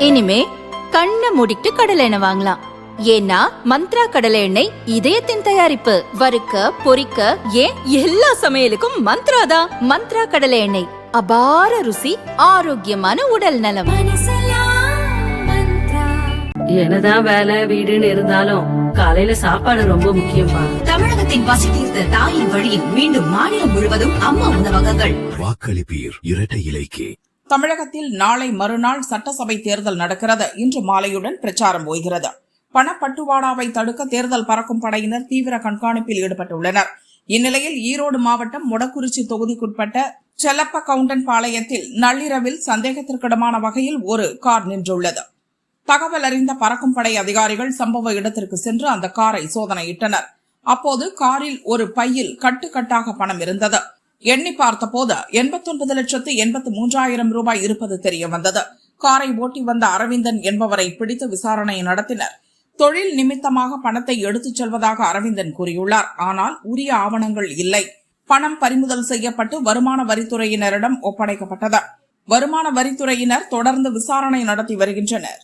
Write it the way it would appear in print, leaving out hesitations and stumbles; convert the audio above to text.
இனிமே கண்ணை மூடிட்டு கடலை எண்ணெய் வாங்கலாம். ஏன்னா மந்த்ரா கடலை எண்ணெய் இதயத்தின் தயாரிப்பு. வறுக்க பொரிக்க ஏன் எல்லா சமையலுக்கும் மந்த்ரா தான். மந்த்ரா கடலை எண்ணெய், அபார ருசி, ஆரோக்கியமான உடல் நலம். என்னதான் வேலை வீடுன்னு இருந்தாலும் காலையில சாப்பாடு ரொம்ப முக்கியமா. தமிழகத்தின் பசி தீர்த்த தாயின் வழியில் மீண்டும் மாநிலம் முழுவதும் அம்மா உணவகங்கள். வாக்களிப்பீர் இரட்டை இலைக்கு. தமிழகத்தில் நாளை மறுநாள் சட்டசபை தேர்தல் நடக்கிறது. இன்று மாலையுடன் பிரச்சாரம் ஓய்கிறது. பணப்பட்டுவாடாவை தடுக்க தேர்தல் பறக்கும் படையினர் தீவிர கண்காணிப்பில் ஈடுபட்டுள்ளனர். இந்நிலையில் ஈரோடு மாவட்டம் மொடக்குறிச்சி தொகுதிக்குட்பட்ட செல்லப்ப கவுண்டன் பாளையத்தில் நள்ளிரவில் சந்தேகத்திற்கிடமான வகையில் ஒரு கார் நின்றுள்ளது. தகவல் அறிந்த பறக்கும் படை அதிகாரிகள் சம்பவ இடத்திற்கு சென்று அந்த காரை சோதனையிட்டனர். அப்போது காரில் ஒரு பையில் கட்டுக்கட்டாக பணம் இருந்தது. எண்ணி பார்த்தபோது 89,83,000 ரூபாய் இருப்பது தெரிய வந்தது. காரை ஓட்டி வந்த அரவிந்தன் என்பவரை பிடித்து விசாரணை நடத்தினர். தொழில் நிமித்தமாக பணத்தை எடுத்துச் செல்வதாக அரவிந்தன் கூறியுள்ளார். ஆனால் உரிய ஆவணங்கள் இல்லை. பணம் பறிமுதல் செய்யப்பட்டு வருமான வரித்துறையினரிடம் ஒப்படைக்கப்பட்டது. வருமான வரித்துறையினர் தொடர்ந்து விசாரணை நடத்தி வருகின்றனர்.